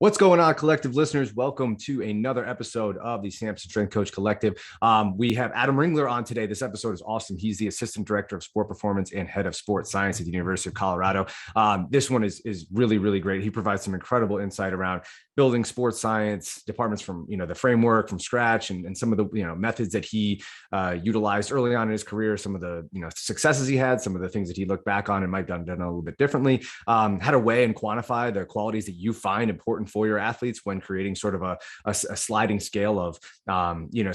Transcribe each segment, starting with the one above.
What's going on, collective listeners? Welcome to another episode of the Samson Strength Coach Collective. We have Adam Ringler on today. This episode is awesome. He's the Assistant Director of Sport Performance and Head of Sports Science at the University of Colorado. This one is really, really great. He provides some incredible insight around building sports science departments from, the framework from scratch and some of the, methods that he utilized early on in his career, some of the, successes he had, some of the things that he looked back on and might have done a little bit differently, how to weigh and quantify the qualities that you find important for your athletes when creating sort of a sliding scale of,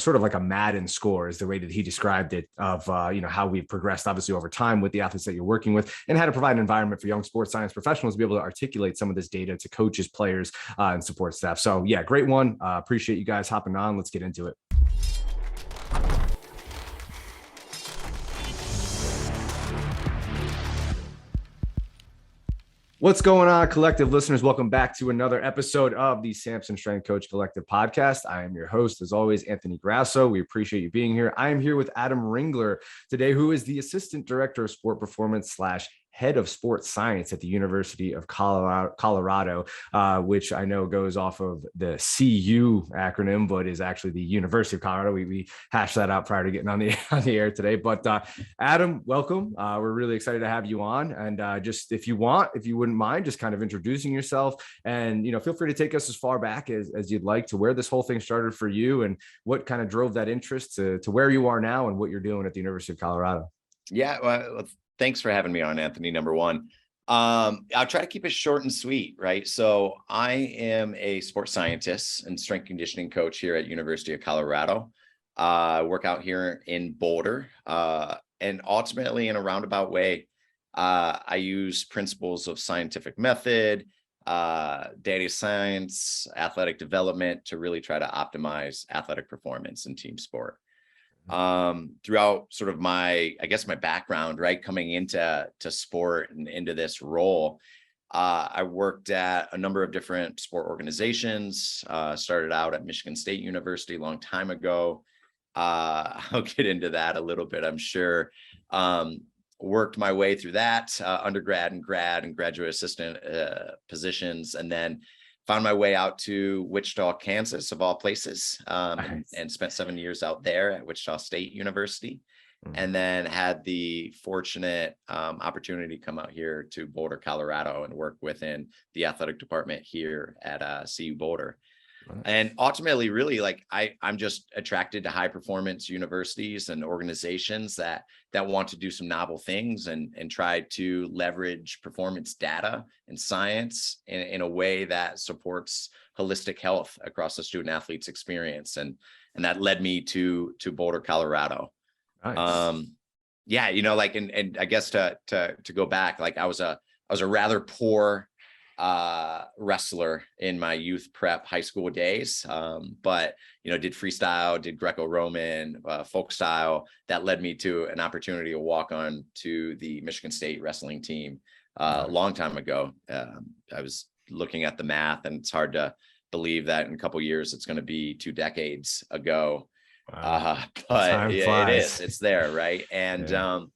sort of like a Madden score is the way that he described it of, how we've progressed obviously over time with the athletes that you're working with and how to provide an environment for young sports science professionals to be able to articulate some of this data to coaches, players, and support staff. So yeah, great one. Appreciate you guys hopping on. Let's get into it. What's going on, collective listeners? Welcome back to another episode of the Samson Strength Coach Collective podcast. I am your host, as always, Anthony Grasso. We appreciate you being here. I am here with Adam Ringler today, who is the Assistant Director of Sport Performance / Head of Sports Science at the University of Colorado, which I know goes off of the CU acronym, but is actually the University of Colorado. We hashed that out prior to getting on the air today. But Adam, welcome. We're really excited to have you on. And just if you wouldn't mind, just kind of introducing yourself and feel free to take us as far back as you'd like to where this whole thing started for you and what kind of drove that interest to where you are now and what you're doing at the University of Colorado. Yeah, well, thanks for having me on, Anthony, number one. I'll try to keep it short and sweet, right? So I am a sports scientist and strength conditioning coach here at University of Colorado. I work out here in Boulder, and ultimately in a roundabout way, I use principles of scientific method, data science, athletic development to really try to optimize athletic performance in team sport. Throughout sort of my background, right, coming into sport and into this role, I worked at a number of different sport organizations, started out at Michigan State University a long time ago. I'll get into that a little bit, I'm sure. Worked my way through that, undergrad and grad and graduate assistant positions, and then found my way out to Wichita, Kansas, of all places, Nice. and spent 7 years out there at Wichita State University, and then had the fortunate opportunity to come out here to Boulder, Colorado, and work within the athletic department here at CU Boulder. Nice. And ultimately, really, I'm just attracted to high performance universities and organizations that want to do some novel things and try to leverage performance data and science in a way that supports holistic health across the student athlete's experience. And that led me to Boulder, Colorado. Nice. Yeah, and I guess to go back, I was a rather poor wrestler in my youth prep high school days, but did freestyle, did Greco-Roman, folk style. That led me to an opportunity to walk on to the Michigan State wrestling team a long time ago. I was looking at the math, and it's hard to believe that in a couple of years it's going to be 2 decades ago. Wow. But it flies. is, it's there, right? And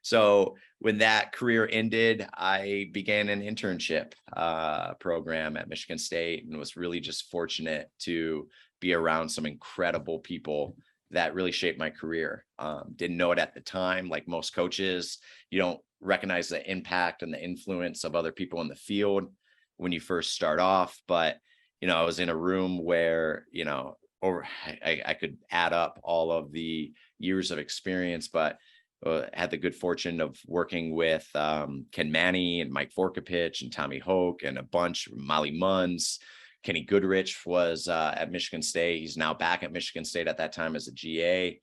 so when that career ended, I began an internship program at Michigan State and was really just fortunate to be around some incredible people that really shaped my career. Didn't know it at the time. Like most coaches, you don't recognize the impact and the influence of other people in the field when you first start off. But, I was in a room where, I could add up all of the years of experience, but had the good fortune of working with Ken Manny and Mike Vorkapich and Tommy Hoke and a bunch, Molly Munns. Kenny Goodrich was at Michigan State. He's now back at Michigan State at that time as a GA.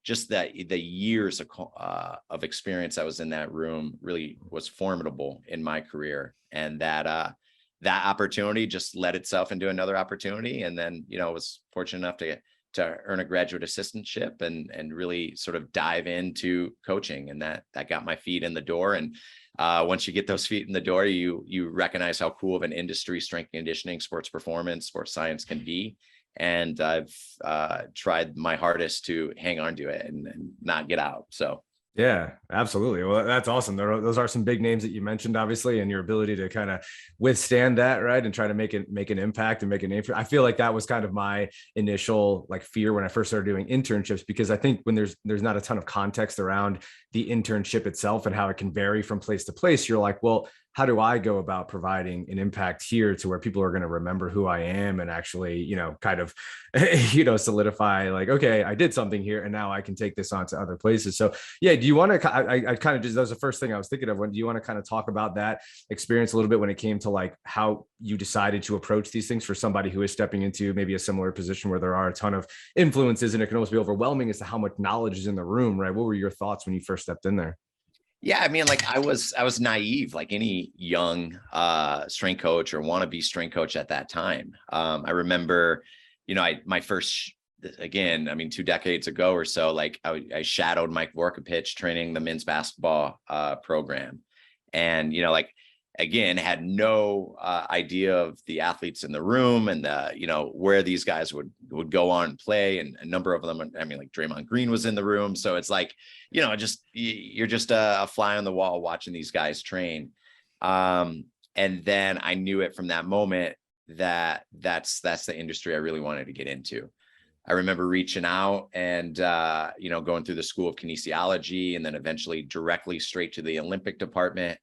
Just the years of experience I was in that room really was formidable in my career. And that opportunity just led itself into another opportunity. And then, was fortunate enough to earn a graduate assistantship and really sort of dive into coaching. And that got my feet in the door. And once you get those feet in the door, you recognize how cool of an industry strength conditioning, sports performance, sports science can be. And I've tried my hardest to hang on to it and not get out. So Yeah, absolutely. Well, that's awesome. Those are some big names that you mentioned, obviously, and your ability to kind of withstand that, right, and try to make an impact and make a name for. I feel like that was kind of my initial like fear when I first started doing internships, because I think when there's not a ton of context around the internship itself and how it can vary from place to place, you're like, well, how do I go about providing an impact here to where people are going to remember who I am and actually, kind of, solidify like, okay, I did something here and now I can take this on to other places. So yeah, do you want to, I kind of just, that was the first thing I was thinking of. When do you want to kind of talk about that experience a little bit when it came to like how you decided to approach these things for somebody who is stepping into maybe a similar position where there are a ton of influences and it can almost be overwhelming as to how much knowledge is in the room, right? What were your thoughts when you first stepped in there? Yeah, I mean, like I was naive, like any young strength coach or wannabe strength coach at that time. I remember, my first, again, I mean, 2 decades ago or so, like I shadowed Mike Vorkapich training the men's basketball program, and like again had no idea of the athletes in the room and where these guys would go on and play, and a number of them, I mean, like Draymond Green was in the room, so it's like you're just a fly on the wall watching these guys train. And then I knew it from that moment that that's the industry I really wanted to get into. I remember reaching out and going through the school of kinesiology and then eventually directly straight to the Olympic department,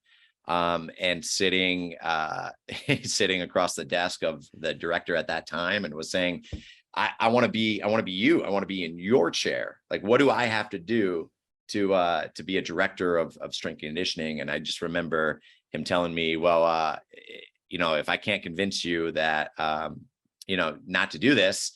and sitting across the desk of the director at that time and was saying, I want to be you. I want to be in your chair. Like, what do I have to do to be a director of strength conditioning? And I just remember him telling me, well, if I can't convince you that, not to do this,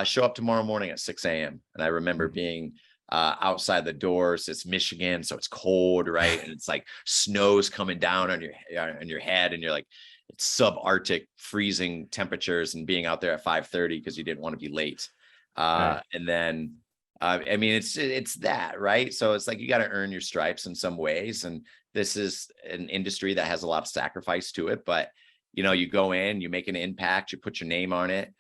show up tomorrow morning at 6 a.m. And I remember being outside the doors. It's Michigan, so it's cold, right? And it's like snow's coming down on your head, and you're like, it's subarctic freezing temperatures, and being out there at 5:30 because you didn't want to be late. Right. And then I mean, it's that, right? So it's like you got to earn your stripes in some ways, and this is an industry that has a lot of sacrifice to it, but you go in, you make an impact, you put your name on it.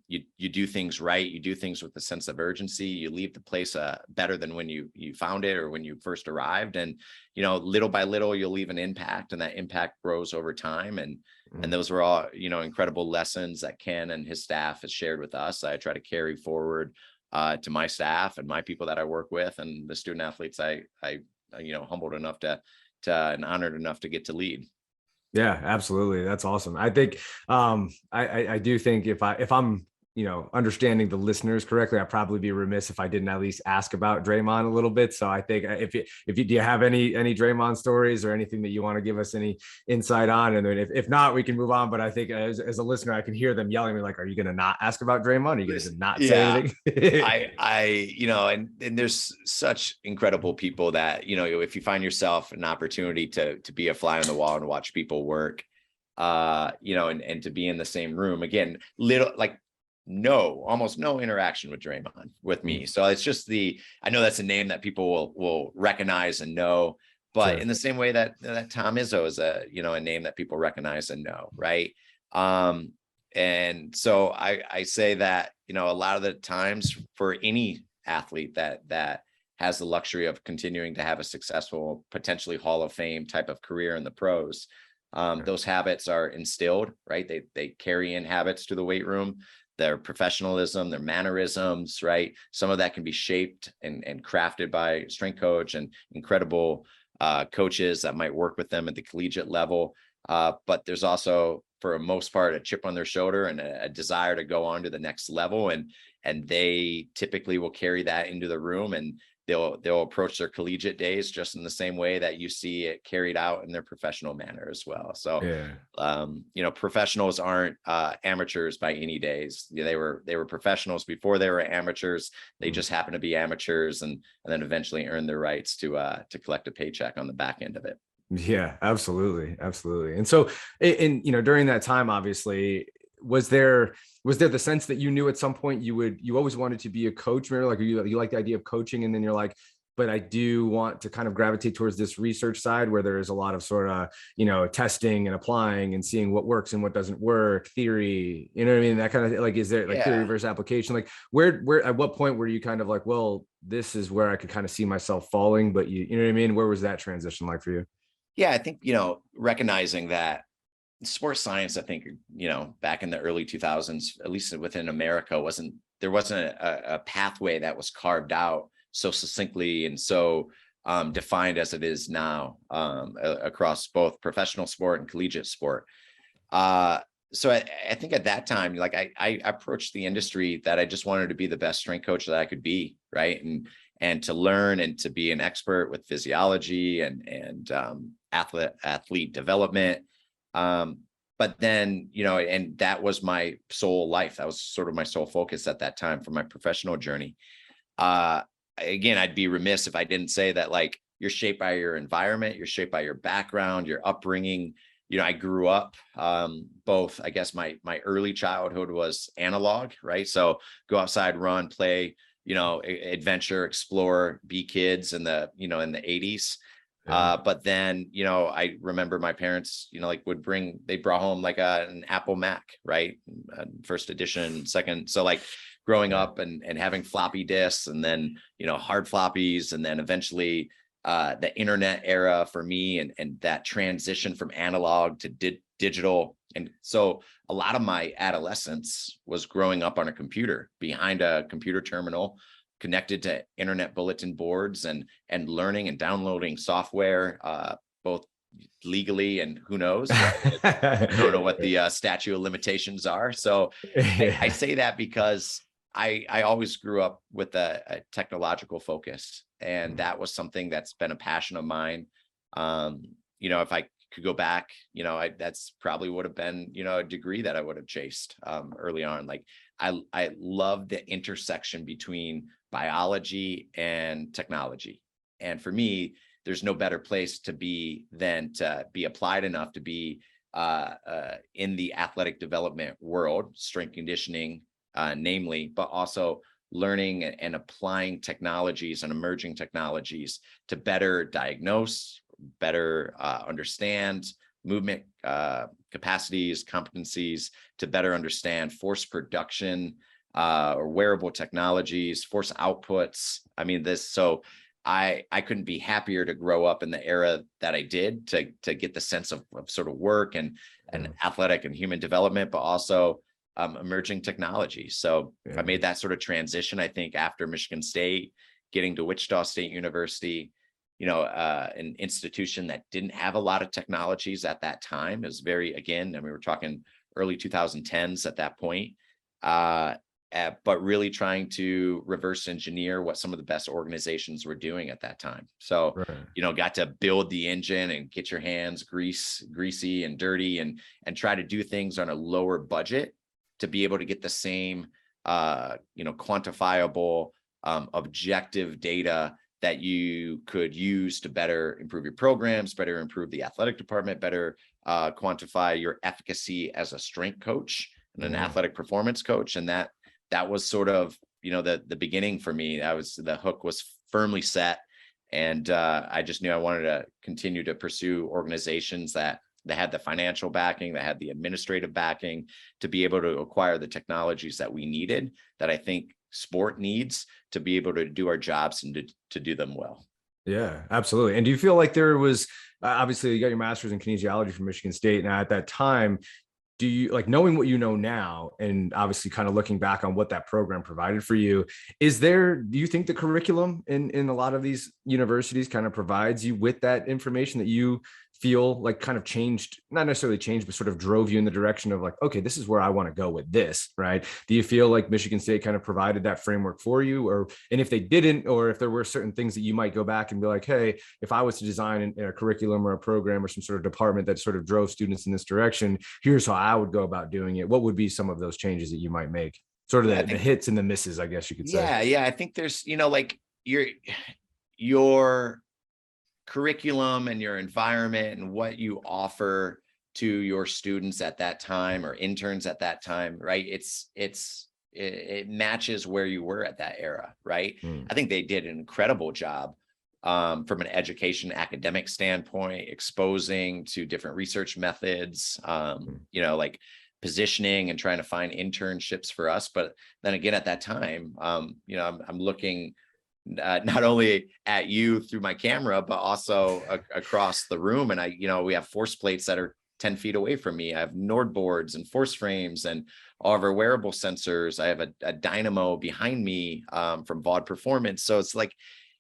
You do things right. You do things with a sense of urgency. You leave the place better than when you found it or when you first arrived. And, little by little, you'll leave an impact, and that impact grows over time. And those were all, incredible lessons that Ken and his staff has shared with us. I try to carry forward to my staff and my people that I work with, and the student athletes I humbled enough to and honored enough to get to lead. Yeah, absolutely. That's awesome. I think I do think if I'm understanding the listeners correctly, I'd probably be remiss if I didn't at least ask about Draymond a little bit. So I think if you do you have any Draymond stories or anything that you want to give us any insight on, and then if not, we can move on. But I think as a listener, I can hear them yelling at me like, "Are you going to not ask about Draymond? Are you going to not say anything?" And there's such incredible people that if you find yourself an opportunity to be a fly on the wall and watch people work, and to be in the same room again, almost no interaction with Draymond with me. So it's just I know that's a name that people will recognize and know, but Sure. in the same way that Tom Izzo is a name that people recognize and know, right? And so I say that, a lot of the times for any athlete that has the luxury of continuing to have a successful, potentially Hall of Fame type of career in the pros, those habits are instilled, right? They carry in habits to the weight room, their professionalism, their mannerisms, right? Some of that can be shaped and crafted by strength coach and incredible coaches that might work with them at the collegiate level. But there's also, for the most part, a chip on their shoulder and a desire to go on to the next level. And they typically will carry that into the room, and they'll approach their collegiate days just in the same way that you see it carried out in their professional manner as well. So, professionals aren't amateurs by any days. They were professionals before they were amateurs. They just happen to be amateurs, and then eventually earn their rights to collect a paycheck on the back end of it. Yeah, absolutely. Absolutely. And so, during that time, obviously, was there the sense that you knew at some point you always wanted to be a coach? Remember, like you like the idea of coaching, and then you're like, but I do want to kind of gravitate towards this research side where there is a lot of sort of, testing and applying and seeing what works and what doesn't work, theory, you know what I mean? That kind of like, is there like theory versus application? Like where, at what point were you kind of like, well, this is where I could kind of see myself falling, but you know what I mean? Where was that transition like for you? Yeah, I think, recognizing that sports science, I think, back in the early 2000s, at least within America, there wasn't a pathway that was carved out so succinctly and so defined as it is now across both professional sport and collegiate sport. So I think at that time, like I approached the industry that I just wanted to be the best strength coach that I could be, right? And to learn and to be an expert with physiology and athlete development. But then, and that was my sole life. That was sort of my sole focus at that time for my professional journey. Again, I'd be remiss if I didn't say that, like, you're shaped by your environment, you're shaped by your background, your upbringing. I grew up, both, I guess my early childhood was analog, right? So go outside, run, play, adventure, explore, be kids in the 80s. But then, I remember my parents, they brought home like an Apple Mac, right? First edition, second. So like growing up and having floppy disks and then, hard floppies, and then eventually the internet era for me and that transition from analog to digital. And so a lot of my adolescence was growing up on a computer behind a computer terminal, connected to internet bulletin boards and learning and downloading software, both legally and who knows, I don't know what the statute of limitations are. So I say that because I always grew up with a technological focus, and that was something that's been a passion of mine. If I could go back, that's probably would have been, a degree that I would have chased early on. Like I love the intersection between biology and technology. And for me, there's no better place to be than to be applied enough to be in the athletic development world, strength conditioning, namely, but also learning and applying technologies and emerging technologies to better diagnose, better understand movement capacities, competencies, to better understand force production, or wearable technologies, force outputs. I mean, so I couldn't be happier to grow up in the era that I did to get the sense of sort of work and athletic and human development, but also emerging technology. So I made that sort of transition, I think, after Michigan State, getting to Wichita State University, an institution that didn't have a lot of technologies at that time. It was we were talking early 2010s at that point. But really trying to reverse engineer what some of the best organizations were doing at that time. So, got to build the engine and get your hands greasy and dirty and try to do things on a lower budget to be able to get the same, quantifiable, objective data that you could use to better improve your programs, better improve the athletic department, better quantify your efficacy as a strength coach and an athletic performance coach. And that was sort of, the beginning for me. The hook was firmly set. And I just knew I wanted to continue to pursue organizations that had the financial backing, that had the administrative backing to be able to acquire the technologies that we needed, that I think sport needs to be able to do our jobs and to do them well. Yeah, absolutely. And do you feel like there was, obviously you got your master's in kinesiology from Michigan State. Now at that time, do you, like, knowing what you know now and obviously kind of looking back on what that program provided for you, do you think the curriculum in a lot of these universities kind of provides you with that information that you feel like kind of changed, not necessarily changed, but sort of drove you in the direction of like, okay, this is where I want to go with this, right? Do you feel like Michigan State kind of provided that framework for you, and if they didn't, or if there were certain things that you might go back and be like, hey, if I was to design a curriculum or a program or some sort of department that sort of drove students in this direction, here's how I would go about doing it. What would be some of those changes that you might make? Sort of the hits and the misses, I guess you could say. Yeah. I think there's, like your curriculum and your environment and what you offer to your students at that time or interns at that time, right? It matches where you were at that era, right? I think they did an incredible job from an education academic standpoint, exposing to different research methods, like positioning and trying to find internships for us. But then again, at that time, I'm looking not only at you through my camera, but also across the room. And we have force plates that are 10 feet away from me. I have Nord boards and force frames and all of our wearable sensors. I have a dynamo behind me from VOD Performance. So it's like,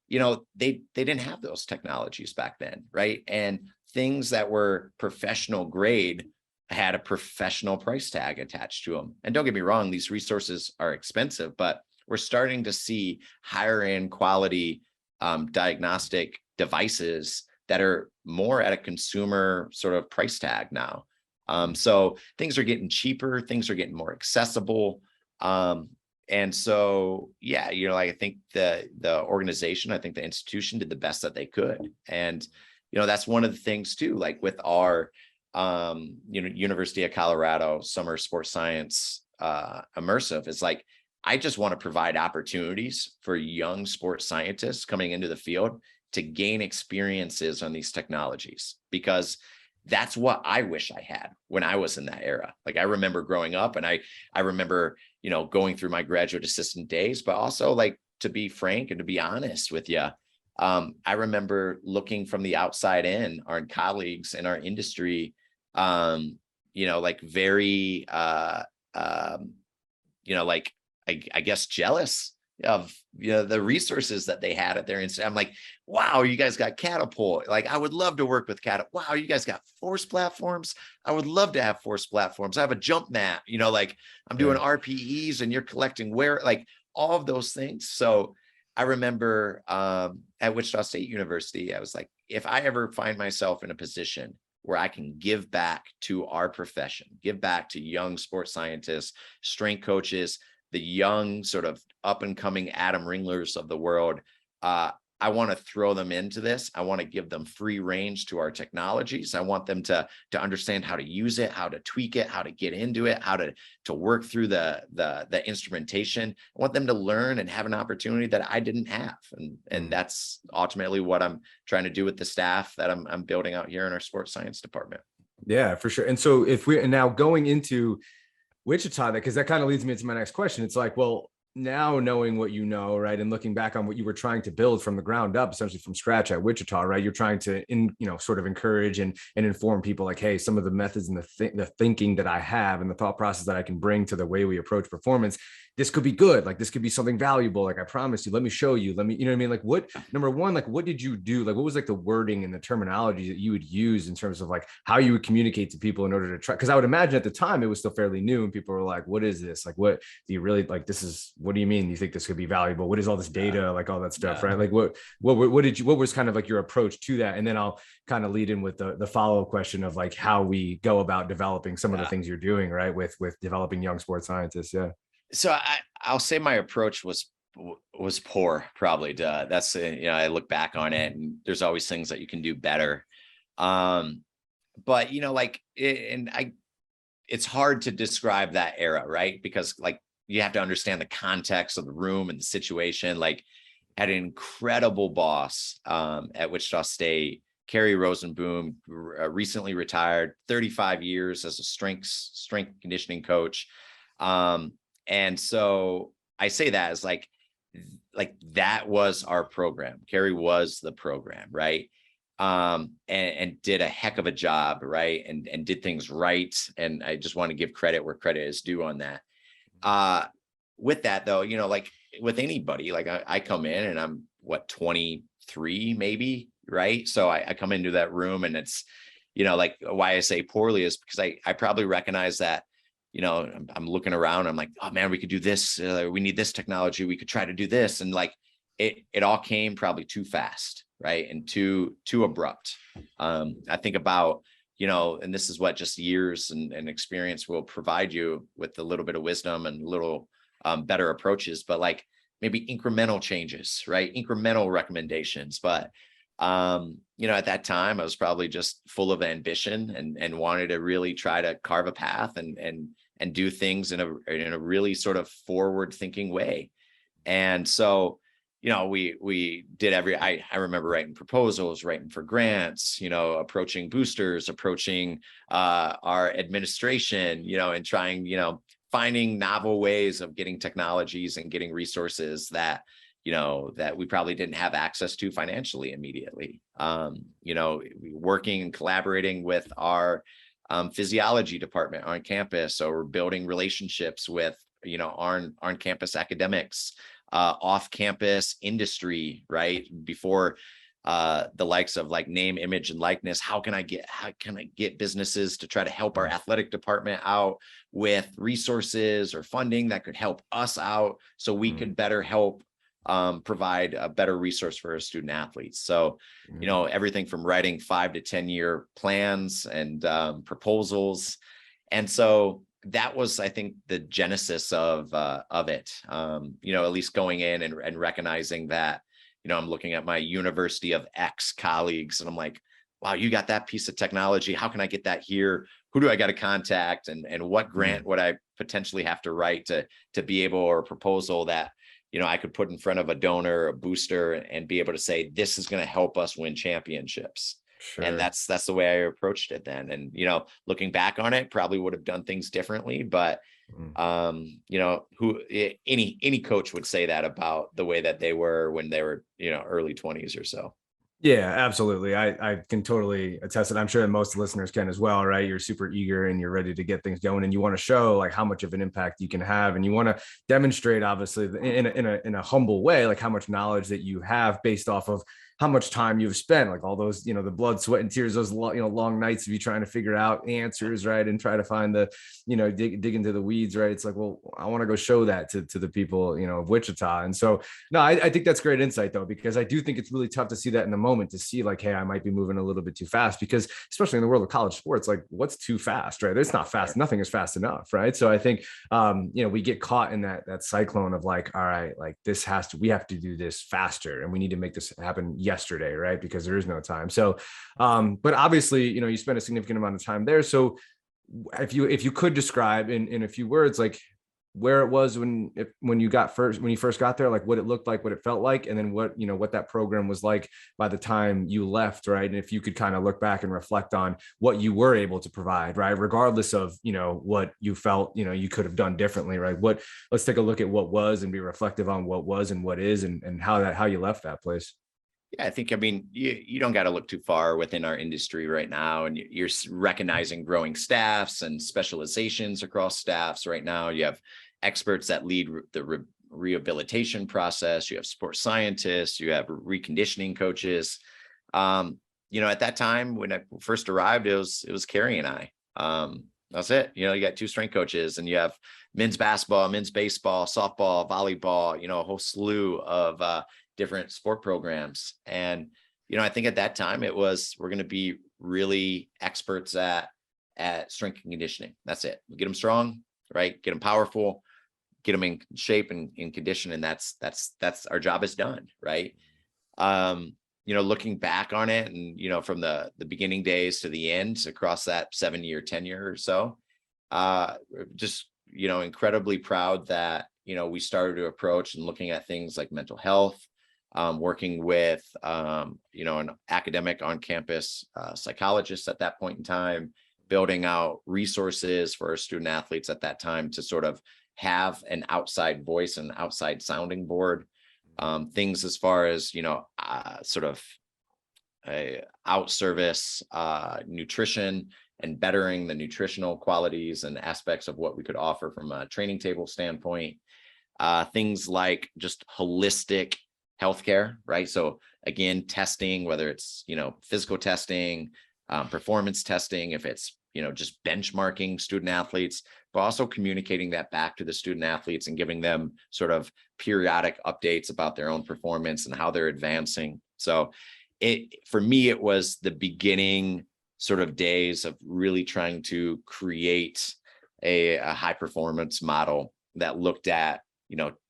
they didn't have those technologies back then, right? And things that were professional grade had a professional price tag attached to them. And don't get me wrong, these resources are expensive, but we're starting to see higher end quality diagnostic devices that are more at a consumer sort of price tag now. So things are getting cheaper, things are getting more accessible. And so, I think the organization, I think the institution did the best that they could. And, that's one of the things too, like with our, University of Colorado Summer Sports Science immersive, is like, I just want to provide opportunities for young sports scientists coming into the field to gain experiences on these technologies, because that's what I wish I had when I was in that era. Like, I remember growing up, and I remember, going through my graduate assistant days, but also, like, to be frank and to be honest with you, I remember looking from the outside in, our colleagues in our industry, very, I guess jealous of the resources that they had at their institute. I'm like, wow, you guys got Catapult. Like, I would love to work with Catapult. Wow, you guys got force platforms. I would love to have force platforms. I have a jump mat, I'm doing RPEs and you're collecting all of those things. So I remember at Wichita State University, I was like, if I ever find myself in a position where I can give back to our profession, give back to young sports scientists, strength coaches, the young sort of up and coming Adam Ringlers of the world, I want to throw them into this. I want to give them free range to our technologies. I want them to understand how to use it, how to tweak it, how to get into it, how to work through the instrumentation. I want them to learn and have an opportunity that I didn't have. And that's ultimately what I'm trying to do with the staff that I'm building out here in our sports science department. Yeah, for sure. And so if we're now going into Wichita, because that kind of leads me into my next question. It's like, well, now knowing what right, and looking back on what you were trying to build from the ground up, essentially from scratch at Wichita, right, you're trying to sort of encourage and inform people like, hey, some of the methods and the thinking that I have and the thought process that I can bring to the way we approach performance, this could be good. Like, this could be something valuable. Like, I promise you, let me show you, let me, what I mean? Like, what, number one, like, what did you do? Like, what was like the wording and the terminology that you would use in terms of like how you would communicate to people in order to try? Because I would imagine at the time it was still fairly new and people were like, what is this? Like, what do you really like? What do you mean? You think this could be valuable? What is all this data? Like all that stuff, right? Like what was kind of like your approach to that? And then I'll kind of lead in with the follow-up question of like how we go about developing some of the things you're doing, right? With developing young sports scientists. Yeah. So I'll say my approach was poor, probably. That's I look back on it, and there's always things that you can do better. But it's hard to describe that era, right? Because like you have to understand the context of the room and the situation. Like, had an incredible boss at Wichita State, Kerry Rosenboom, recently retired, 35 years as a strength conditioning coach. And so I say that as like that was our program. Kerry was the program, right? And did a heck of a job, right? And did things right. And I just want to give credit where credit is due on that. With that though, like with anybody, like I come in and I'm 23 maybe, right? So I come into that room and it's, like why I say poorly is because I probably recognize that, I'm looking around, I'm like, oh man, we could do this. We need this technology. We could try to do this. And like, it all came probably too fast, right? And too abrupt. I think about, and this is what just years and experience will provide you with a little bit of wisdom and a little better approaches, but like maybe incremental changes, right? Incremental recommendations. But, at that time I was probably just full of ambition and wanted to really try to carve a path and do things in a really sort of forward thinking way. And so, we did I remember writing proposals, writing for grants, approaching boosters, approaching our administration, and trying, finding novel ways of getting technologies and getting resources that, that we probably didn't have access to financially immediately. Working and collaborating with our physiology department on campus, or building relationships with, on campus academics, off-campus industry, right? Before the likes of like name, image, and likeness. How can I get businesses to try to help our athletic department out with resources or funding that could help us out, so we could better help provide a better resource for our student athletes. So, everything from writing 5 to 10 year plans and proposals. And so that was, I think, the genesis of it. At least going in and recognizing that, I'm looking at my University of X colleagues, and I'm like, wow, you got that piece of technology. How can I get that here? Who do I got to contact? And what grant would I potentially have to write to be able, or a proposal that, I could put in front of a donor, a booster, and be able to say, this is going to help us win championships. Sure. And that's the way I approached it then. And, looking back on it, probably would have done things differently, but, any coach would say that about the way that they were when they were, early 20s or so. Yeah, absolutely. I can totally attest it. I'm sure that most listeners can as well, right? You're super eager and you're ready to get things going, and you want to show like how much of an impact you can have, and you want to demonstrate, obviously, in a humble way, like how much knowledge that you have based off of how much time you've spent, like all those, the blood, sweat, and tears, those long nights of you trying to figure out answers, right? And try to find the, dig into the weeds, right? It's like, well, I want to go show that to the people, of Wichita. And so, no, I think that's great insight though, because I do think it's really tough to see that in the moment, to see like, hey, I might be moving a little bit too fast, because especially in the world of college sports, like what's too fast, right? It's not fast. Nothing is fast enough, right? So I think, we get caught in that cyclone of like, all right, like we have to do this faster, and we need to make this happen yesterday, right? Because there is no time. So, but obviously, you spent a significant amount of time there. So if you could describe in a few words, like where it was when you first got there, like what it looked like, what it felt like, and then what that program was like by the time you left, right? And if you could kind of look back and reflect on what you were able to provide, right, regardless of what you felt you could have done differently, right? Let's take a look at what was and be reflective on what was and what is, and how you left that place. Yeah, I think, you don't got to look too far within our industry right now. And you're recognizing growing staffs and specializations across staffs right now. You have experts that lead the rehabilitation process. You have sports scientists, you have reconditioning coaches. At that time when I first arrived, it was Carrie and I. That's it. You got 2 strength coaches, and you have men's basketball, men's baseball, softball, volleyball, a whole slew of different sport programs. And, I think at that time we're going to be really experts at strength and conditioning. That's it. Get them strong, right? Get them powerful, get them in shape and in condition. And that's our job is done. Right. Looking back on it and, from the beginning days to the end across that 7-year tenure or so, just, incredibly proud that, we started to approach and looking at things like mental health, working with, an academic on-campus psychologist at that point in time, building out resources for our student athletes at that time to sort of have an outside voice and outside sounding board. Things as far as, sort of out-service nutrition and bettering the nutritional qualities and aspects of what we could offer from a training table standpoint. Things like just holistic healthcare, right? So again, testing, whether it's, physical testing, performance testing, if it's, just benchmarking student athletes, but also communicating that back to the student athletes and giving them sort of periodic updates about their own performance and how they're advancing. So for me, it was the beginning sort of days of really trying to create a high performance model that looked at,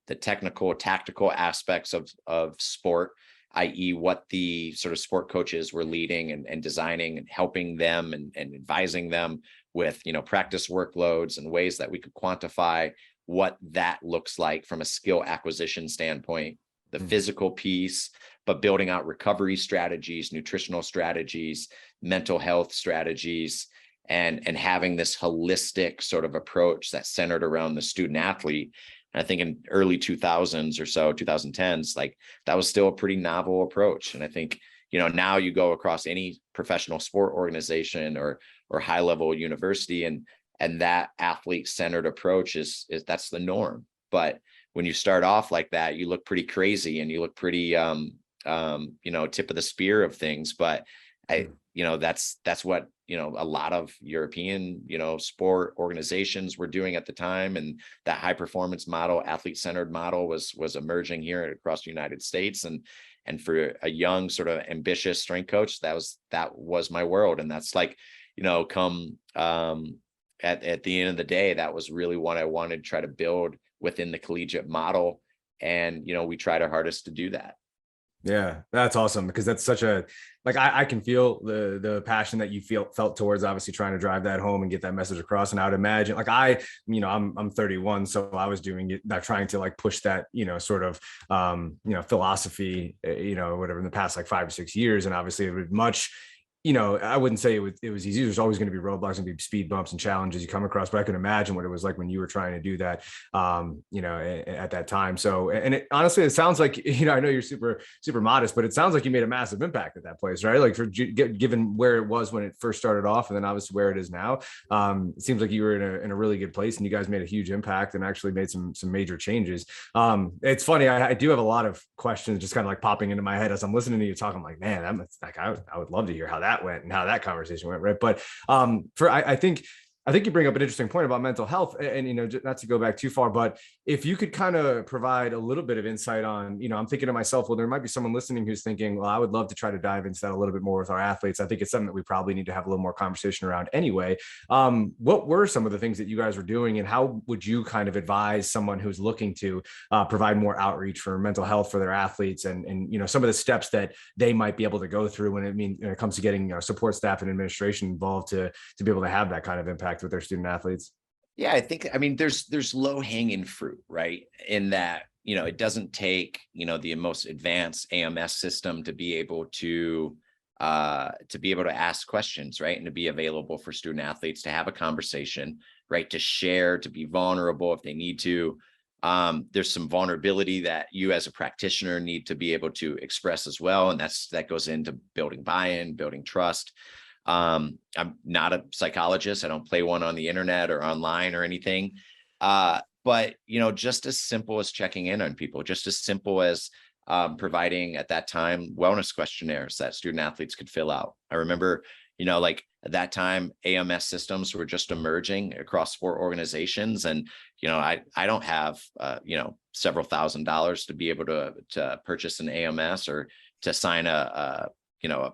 the technical, tactical aspects of sport, i.e. what the sort of sport coaches were leading and designing and helping them and advising them with, practice workloads and ways that we could quantify what that looks like from a skill acquisition standpoint. physical piece, but building out recovery strategies, nutritional strategies, mental health strategies, and having this holistic sort of approach that's centered around the student athlete. And I think in early 2000s or so, 2010s, like that was still a pretty novel approach. And I think, now you go across any professional sport organization or high level university, and that athlete centered approach is that's the norm. But when you start off like that, you look pretty crazy and you look pretty, tip of the spear of things. But that's what, a lot of European, sport organizations were doing at the time. And that high performance model, athlete centered model was emerging here across the United States. And for a young sort of ambitious strength coach, that was my world. And that's like, come at the end of the day, that was really what I wanted to try to build within the collegiate model. And, we tried our hardest to do that. Yeah, that's awesome, because that's such a, like, I can feel the passion that you felt towards obviously trying to drive that home and get that message across. And I would imagine, like, I'm 31, so I was doing it, not trying to like push that, sort of, philosophy, whatever, in the past like 5 or 6 years. And obviously it would much, I wouldn't say it was easy. There's always going to be roadblocks and be speed bumps and challenges you come across, but I can imagine what it was like when you were trying to do that, at that time. So, and honestly, it sounds like, I know you're super, super modest, but it sounds like you made a massive impact at that place, right? Like given where it was when it first started off, and then obviously where it is now, it seems like you were in a really good place, and you guys made a huge impact and actually made some major changes. It's funny. I do have a lot of questions just kind of like popping into my head as I'm listening to you talk. I'm like, man, I would love to hear how that went and how that conversation went, right? But I think you bring up an interesting point about mental health, and not to go back too far, but if you could kind of provide a little bit of insight on, I'm thinking to myself, well, there might be someone listening who's thinking, well, I would love to try to dive into that a little bit more with our athletes. I think it's something that we probably need to have a little more conversation around anyway. What were some of the things that you guys were doing, and how would you kind of advise someone who's looking to provide more outreach for mental health for their athletes, and some of the steps that they might be able to go through when it comes to getting support staff and administration involved to be able to have that kind of impact with their student athletes? Yeah, I mean, there's low hanging fruit, right? In that, it doesn't take, the most advanced AMS system to be able to ask questions, right? And to be available for student athletes to have a conversation, right? To share, to be vulnerable if they need to. There's some vulnerability that you as a practitioner need to be able to express as well. And that goes into building buy-in, building trust. I'm not a psychologist. I don't play one on the internet or online or anything. But, just as simple as checking in on people, just as simple as providing at that time wellness questionnaires that student athletes could fill out. I remember, like at that time, AMS systems were just emerging across sport organizations. And, I don't have, several $1,000s to be able to purchase an AMS or to sign a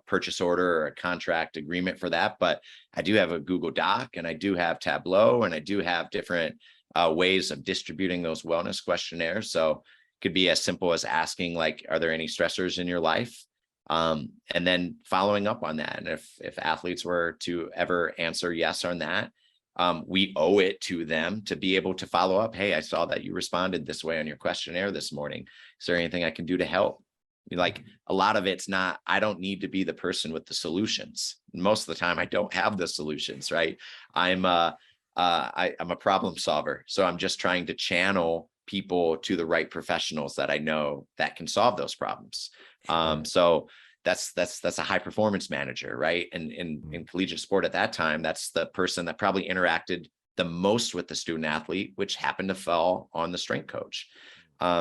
purchase order or a contract agreement for that. But I do have a Google Doc, and I do have Tableau, and I do have different ways of distributing those wellness questionnaires. So it could be as simple as asking, like, are there any stressors in your life? And then following up on that. And if athletes were to ever answer yes on that, we owe it to them to be able to follow up. Hey, I saw that you responded this way on your questionnaire this morning. Is there anything I can do to help? Like, a lot of it's not, I don't need to be the person with the solutions. Most of the time I don't have the solutions, right? I'm a problem solver. So I'm just trying to channel people to the right professionals that I know that can solve those problems. So that's a high performance manager, right? And in collegiate sport at that time, that's the person that probably interacted the most with the student athlete, which happened to fall on the strength coach.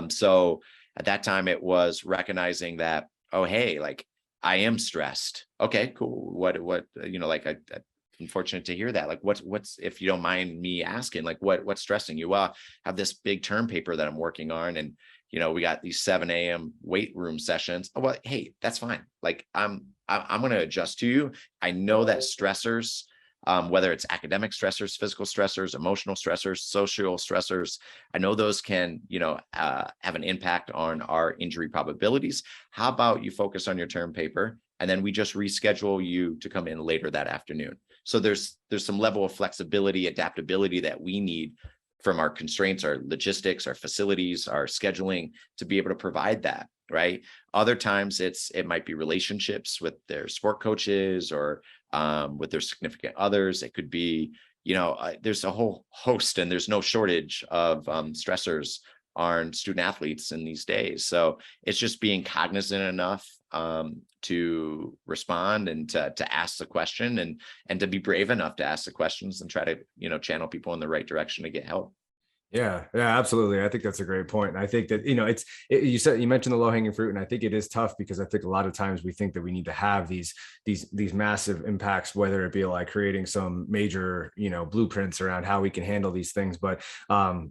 So at that time, it was recognizing that, oh, hey, like, I am stressed. Okay, cool. What, I'm unfortunate to hear that. Like, what's, if you don't mind me asking, like, what's stressing you? Well, I have this big term paper that I'm working on, and, we got these 7 a.m. weight room sessions. Oh, well, hey, that's fine. Like, I'm going to adjust to you. I know that stressors, whether it's academic stressors, physical stressors, emotional stressors, social stressors, I know those can, have an impact on our injury probabilities. How about you focus on your term paper, and then we just reschedule you to come in later that afternoon? So there's some level of flexibility, adaptability that we need from our constraints, our logistics, our facilities, our scheduling, to be able to provide that, right? Other times it might be relationships with their sport coaches or with their significant others. It could be, there's a whole host, and there's no shortage of stressors on student athletes in these days. So it's just being cognizant enough to respond and to ask the question, and to be brave enough to ask the questions and try to, channel people in the right direction to get help. Yeah, absolutely. I think that's a great point. And I think that, you mentioned the low hanging fruit, and I think it is tough because I think a lot of times we think that we need to have these massive impacts, whether it be like creating some major, blueprints around how we can handle these things. But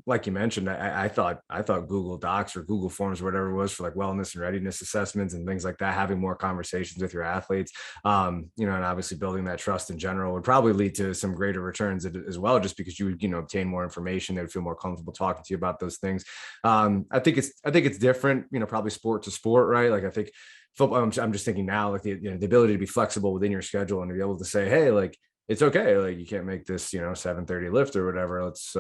like you mentioned, I thought Google Docs or Google Forms, or whatever it was, for like wellness and readiness assessments and things like that, having more conversations with your athletes, and obviously building that trust in general would probably lead to some greater returns as well, just because you would, obtain more information. They would feel more comfortable talking to you about those things. I think it's different, probably sport to sport, right? Like I think football, I'm just thinking now, like the ability to be flexible within your schedule and to be able to say, hey, like, it's okay, like you can't make this 7:30 lift or whatever, let's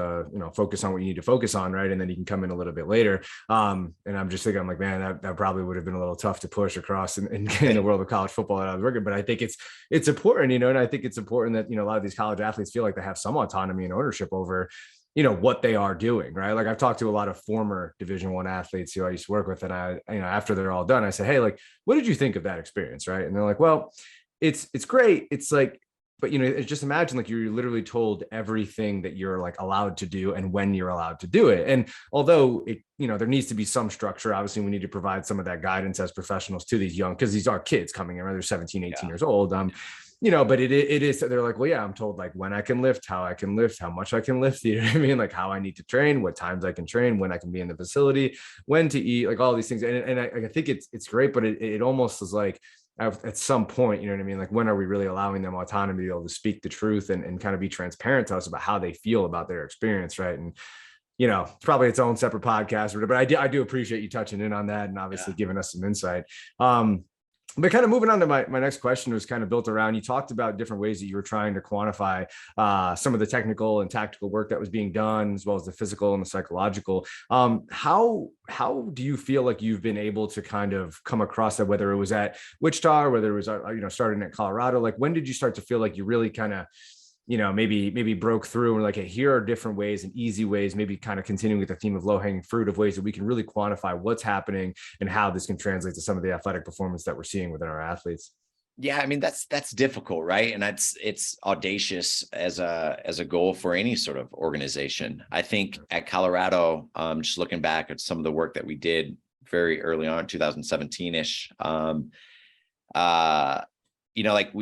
focus on what you need to focus on, right? And then you can come in a little bit later. And I'm just thinking, I'm like, man, that probably would have been a little tough to push across in the world of college football that I was working. But I think it's important, and I think it's important that a lot of these college athletes feel like they have some autonomy and ownership over what they are doing, right? Like I've talked to a lot of former Division I athletes who I used to work with, and I, after they're all done, I say, hey, like, what did you think of that experience, right? And they're like, well, it's great. It's like, but just imagine like you're literally told everything that you're like allowed to do and when you're allowed to do it. And although it, there needs to be some structure, obviously we need to provide some of that guidance as professionals to these young, because these are kids coming in, right? They're 17, 18 years old. But it is, they're like, well, yeah, I'm told like when I can lift, how I can lift, how much I can lift, you know what I mean? Like how I need to train, what times I can train, when I can be in the facility, when to eat, like all these things. And I think it's great, but it almost is like, at some point, you know what I mean? Like when are we really allowing them autonomy to be able to speak the truth and kind of be transparent to us about how they feel about their experience, right? And it's probably its own separate podcast, but I do appreciate you touching in on that and obviously giving us some insight. But kind of moving on to my next question was kind of built around, you talked about different ways that you were trying to quantify some of the technical and tactical work that was being done, as well as the physical and the psychological. How do you feel like you've been able to kind of come across that, whether it was at Wichita or whether it was, starting at Colorado? Like when did you start to feel like you really kind of, maybe broke through and like, hey, here are different ways and easy ways, maybe kind of continuing with the theme of low hanging fruit, of ways that we can really quantify what's happening and how this can translate to some of the athletic performance that we're seeing within our athletes? Yeah, I mean, that's difficult, right? And it's audacious as a goal for any sort of organization. I think at Colorado, just looking back at some of the work that we did very early on, 2017-ish, like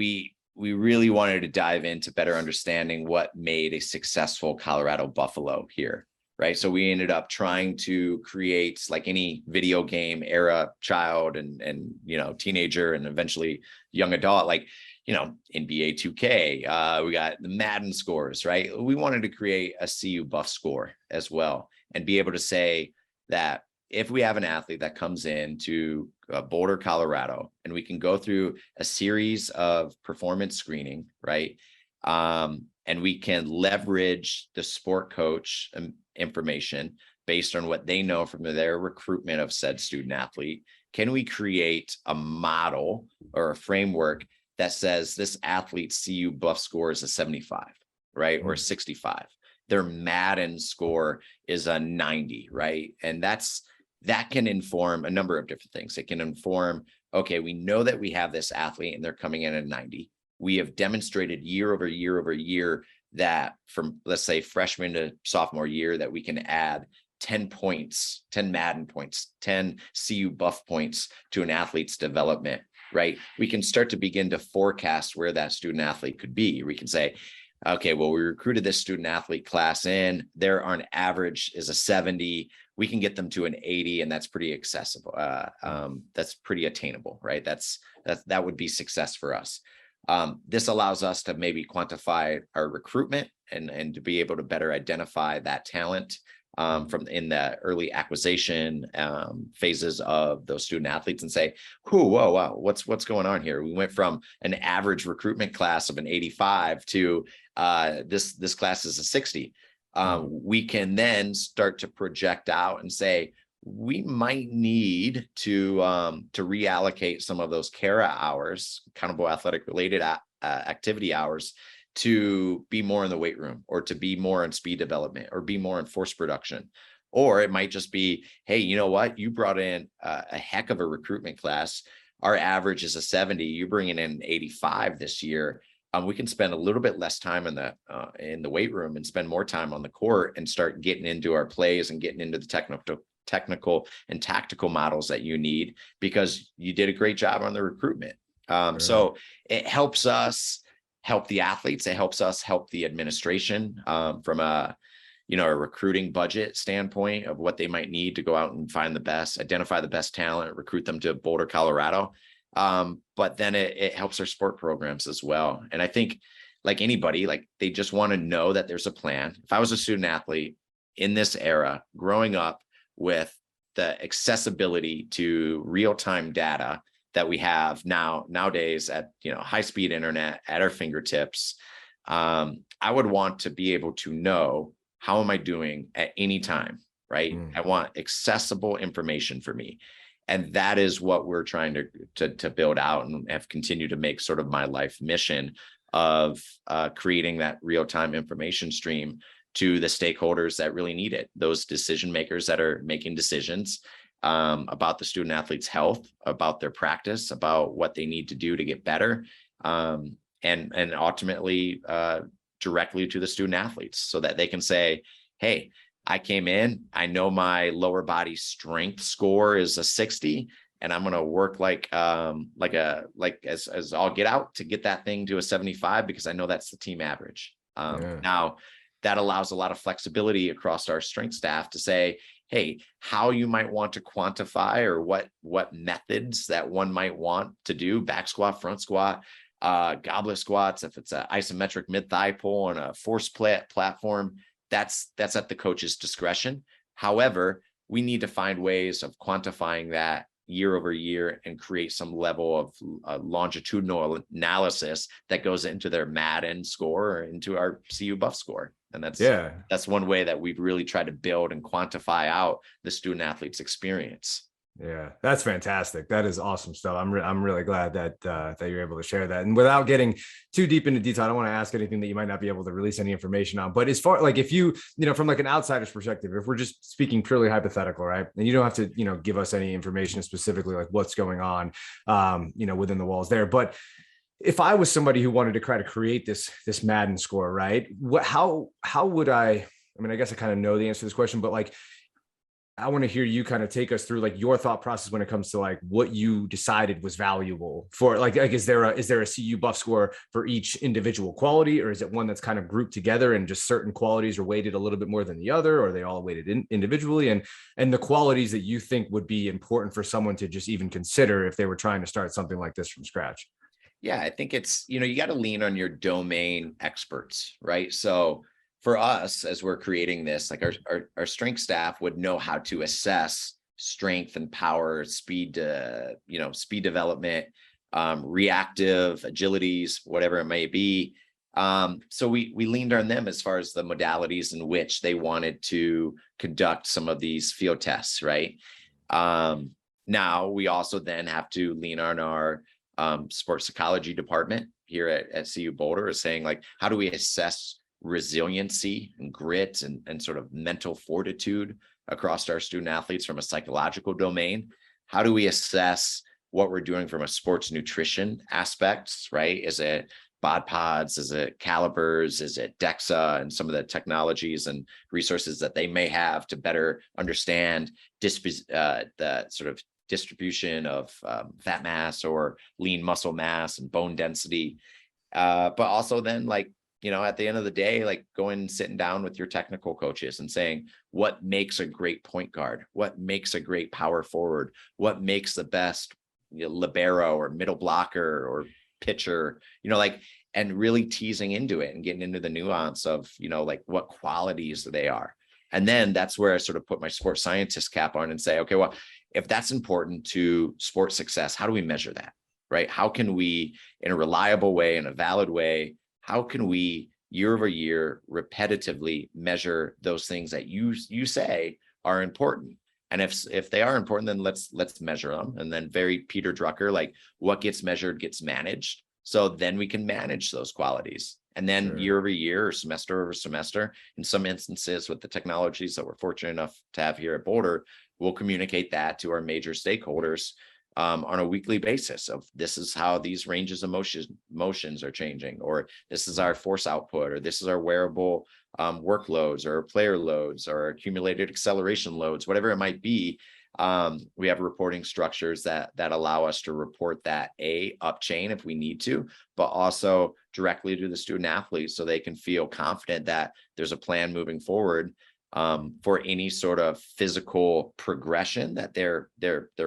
we really wanted to dive into better understanding what made a successful Colorado Buffalo here, right? So we ended up trying to create, like any video game era child and teenager and eventually young adult, like, NBA 2K, we got the Madden scores, right? We wanted to create a CU Buff score as well and be able to say that if we have an athlete that comes in to Boulder, Colorado, and we can go through a series of performance screening, right? And we can leverage the sport coach information based on what they know from their recruitment of said student athlete. Can we create a model or a framework that says this athlete's CU Buff score is a 75, right? Or 65. Their Madden score is a 90, right? And that can inform a number of different things. It can inform, okay, we know that we have this athlete and they're coming in at 90. We have demonstrated year over year over year that from, let's say, freshman to sophomore year, that we can add 10 points, 10 Madden points, 10 CU Buff points to an athlete's development, right? We can start to begin to forecast where that student athlete could be. We can say, okay, well, we recruited this student athlete class in, their on average is a 70. We can get them to an 80, and that's pretty accessible. That's pretty attainable, right? That would be success for us. This allows us to maybe quantify our recruitment and to be able to better identify that talent from in the early acquisition phases of those student athletes and say, whoa, wow, what's going on here? We went from an average recruitment class of an 85 to this class is a 60. we can then start to project out and say, we might need to reallocate some of those CARA hours, accountable athletic related activity hours, to be more in the weight room, or to be more in speed development, or be more in force production. Or it might just be, hey, you know what? You brought in a heck of a recruitment class. Our average is a 70. You're bringing in 85 this year. We can spend a little bit less time in the weight room and spend more time on the court and start getting into our plays and getting into the technical and tactical models that you need, because you did a great job on the recruitment. So it helps us help the athletes. It helps us help the administration from a recruiting budget standpoint of what they might need to go out and find the best, identify the best talent, recruit them to Boulder, Colorado. But then it helps our sport programs as well. And I think, like anybody, like they just want to know that there's a plan. If I was a student athlete in this era, growing up with the accessibility to real-time data that we have nowadays at high-speed internet at our fingertips, I would want to be able to know, how am I doing at any time, right? I want accessible information for me. And that is what we're trying to build out, and have continued to make sort of my life mission of creating that real-time information stream to the stakeholders that really need it, those decision makers that are making decisions about the student athlete's health, about their practice, about what they need to do to get better, and ultimately directly to the student athletes, so that they can say, hey, I came in, I know my lower body strength score is a 60, and I'm going to work as all get out to get that thing to a 75, because I know that's the team average. Now that allows a lot of flexibility across our strength staff to say, hey, how you might want to quantify, or what methods that one might want to do, back squat, front squat, goblet squats, if it's an isometric mid-thigh pull on a force platform, that's at the coach's discretion. However, we need to find ways of quantifying that year over year and create some level of longitudinal analysis that goes into their Madden score or into our CU Buff score. And that's one way that we've really tried to build and quantify out the student athlete's experience. Yeah, that's fantastic. That is awesome stuff. I'm really glad that you're able to share that. And without getting too deep into detail, I don't want to ask anything that you might not be able to release any information on. But as far like if you from like an outsider's perspective, if we're just speaking purely hypothetical, right? And you don't have to give us any information specifically like what's going on within the walls there. But if I was somebody who wanted to try to create this Madden score, right? How would I mean, I guess I kind of know the answer to this question, but like, I want to hear you kind of take us through like your thought process when it comes to like what you decided was valuable for like is there a CU Buff score for each individual quality, or is it one that's kind of grouped together and just certain qualities are weighted a little bit more than the other, or are they all weighted individually, and the qualities that you think would be important for someone to just even consider if they were trying to start something like this from scratch? Yeah, I think it's, you got to lean on your domain experts, right? So for us, as we're creating this, like our strength staff would know how to assess strength and power, speed development, reactive agilities, whatever it may be. So we leaned on them as far as the modalities in which they wanted to conduct some of these field tests, right? Now we also then have to lean on our sports psychology department here at CU Boulder, is saying like, how do we assess resiliency and grit and sort of mental fortitude across our student athletes from a psychological domain? How do we assess what we're doing from a sports nutrition aspects, right? Is it bod pods? Is it calipers? Is it DEXA and some of the technologies and resources that they may have to better understand the sort of distribution of fat mass or lean muscle mass and bone density? But also then like, at the end of the day, like going and sitting down with your technical coaches and saying, what makes a great point guard? What makes a great power forward? What makes the best libero or middle blocker or pitcher, and really teasing into it and getting into the nuance of, like what qualities they are. And then that's where I sort of put my sports scientist cap on and say, okay, well, if that's important to sports success, how do we measure that, right? How can we, in a reliable way, in a valid way, how can we year over year, repetitively measure those things that you say are important. And if they are important, then let's measure them. And then very Peter Drucker, like what gets measured gets managed. So then we can manage those qualities. And then Sure. year over year or semester over semester, in some instances with the technologies that we're fortunate enough to have here at Boulder, we'll communicate that to our major stakeholders on a weekly basis of this is how these ranges of motions are changing, or this is our force output, or this is our wearable workloads or player loads or accumulated acceleration loads, whatever it might be. We have reporting structures that allow us to report that up chain if we need to, but also directly to the student athletes so they can feel confident that there's a plan moving forward for any sort of physical progression that they're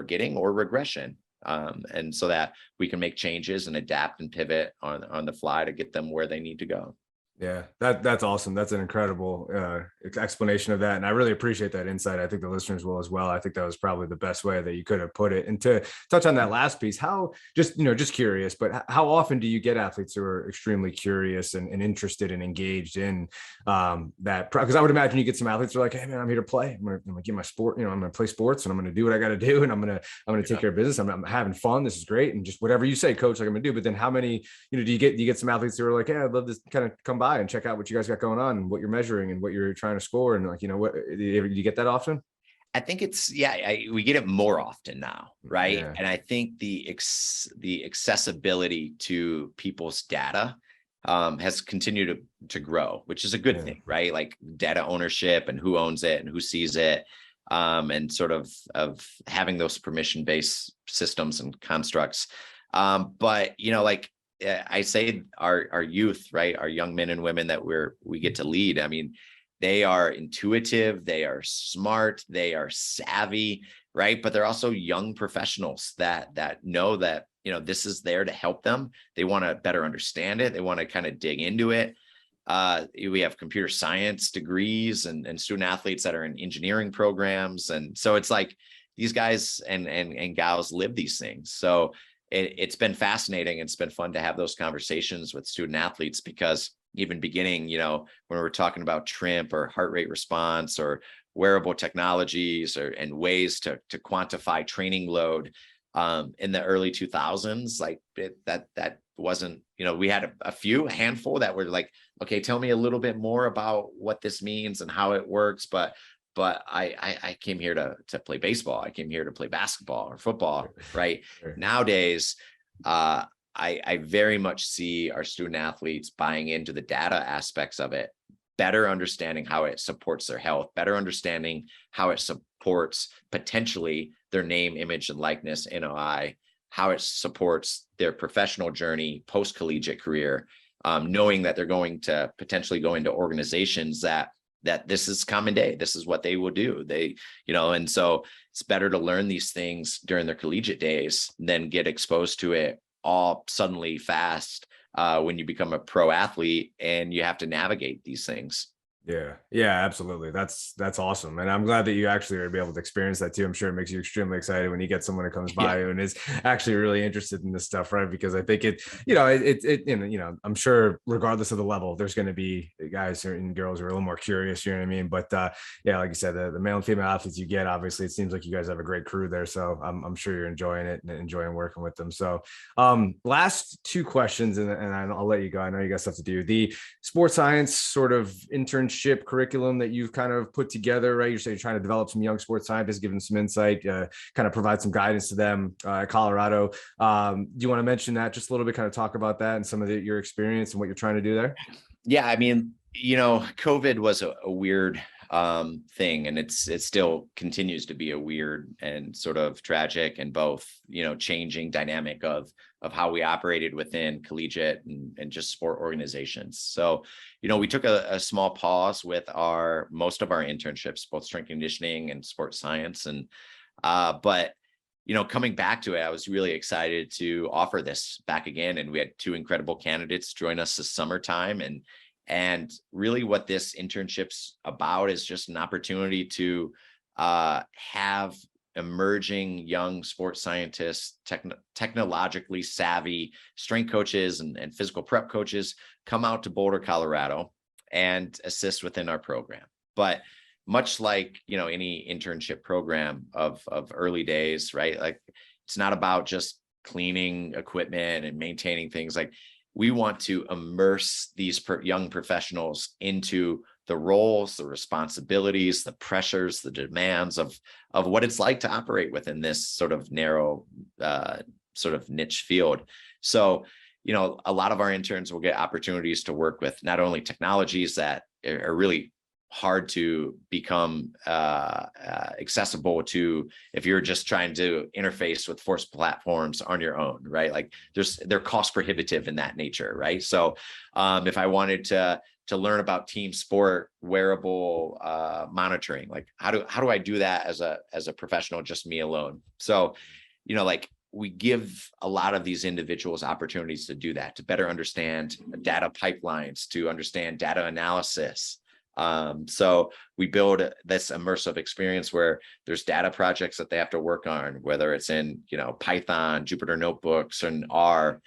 getting or regression. And so that we can make changes and adapt and pivot on the fly to get them where they need to go. Yeah, that's awesome. That's an incredible explanation of that. And I really appreciate that insight. I think the listeners will as well. I think that was probably the best way that you could have put it. And to touch on that last piece, how just curious, but how often do you get athletes who are extremely curious and interested and engaged in that? Because I would imagine you get some athletes who are like, hey man, I'm here to play. I'm gonna get my sport, I'm gonna play sports and I'm gonna do what I gotta do. And I'm gonna take care of business. I'm having fun. This is great. And just whatever you say, coach, like I'm gonna do. But then how many, do you get some athletes who are like, hey, I'd love to kind of come by and check out what you guys got going on and what you're measuring and what you're trying to score, and like, what do you get that often? I think it's we get it more often now, right? Yeah. And I think the accessibility to people's data has continued to grow, which is a good thing, right? Like data ownership and who owns it and who sees it, and sort of having those permission-based systems and constructs. But like I say, our youth, right, our young men and women that we get to lead, I mean, they are intuitive, they are smart, they are savvy, right? But they're also young professionals that know that, this is there to help them. They want to better understand it. They want to kind of dig into it. We have computer science degrees and student athletes that are in engineering programs. And so it's like these guys and gals live these things. So it's been fascinating. It's been fun to have those conversations with student athletes, because even beginning, when we're talking about TRIMP or heart rate response or wearable technologies and ways to quantify training load in the early 2000s, like that wasn't, we had a handful that were like, okay, tell me a little bit more about what this means and how it works. But I came here to play baseball. I came here to play basketball or football, right? Sure. Nowadays, I very much see our student athletes buying into the data aspects of it, better understanding how it supports their health, better understanding how it supports potentially their name, image, and likeness, NOI, how it supports their professional journey, post-collegiate career, knowing that they're going to potentially go into organizations that this is common day. This is what they will do. And so it's better to learn these things during their collegiate days than get exposed to it all suddenly fast when you become a pro athlete and you have to navigate these things. Yeah, absolutely. That's awesome. And I'm glad that you actually are able to experience that too. I'm sure it makes you extremely excited when you get someone that comes by and is actually really interested in this stuff, right? Because I think I'm sure regardless of the level, there's going to be guys and girls who are a little more curious, you know what I mean? But like you said, the male and female athletes you get, obviously it seems like you guys have a great crew there. So I'm sure you're enjoying it and enjoying working with them. So last two questions and I'll let you go. I know you got stuff to do. The sports science sort of internship curriculum that you've kind of put together, right? You're saying you're trying to develop some young sports scientists, give them some insight, kind of provide some guidance to them at Colorado. Do you want to mention that just a little bit, kind of talk about that and some of your experience and what you're trying to do there? Yeah, I mean, COVID was a weird thing, and it still continues to be a weird and sort of tragic and both, changing dynamic of how we operated within collegiate and just sport organizations. So, we took a small pause with most of our internships, both strength conditioning and sports science. And, but, coming back to it, I was really excited to offer this back again. And we had two incredible candidates join us this summertime. And really what this internship's about is just an opportunity to have emerging young sports scientists, technologically savvy strength coaches and physical prep coaches come out to Boulder, Colorado and assist within our program. But much like, any internship program of early days, right? Like, it's not about just cleaning equipment and maintaining things. Like, we want to immerse these young professionals into the roles, the responsibilities, the pressures, the demands of what it's like to operate within this sort of narrow, sort of niche field. So, a lot of our interns will get opportunities to work with not only technologies that are really hard to become accessible to if you're just trying to interface with force platforms on your own, right? Like, they're cost prohibitive in that nature, right? So if I wanted to learn about team sport wearable monitoring, like how do I do that as a professional, just me alone? So, like, we give a lot of these individuals opportunities to do that, to better understand data pipelines, to understand data analysis. So we build this immersive experience where there's data projects that they have to work on, whether it's in, Python, Jupyter notebooks, and R,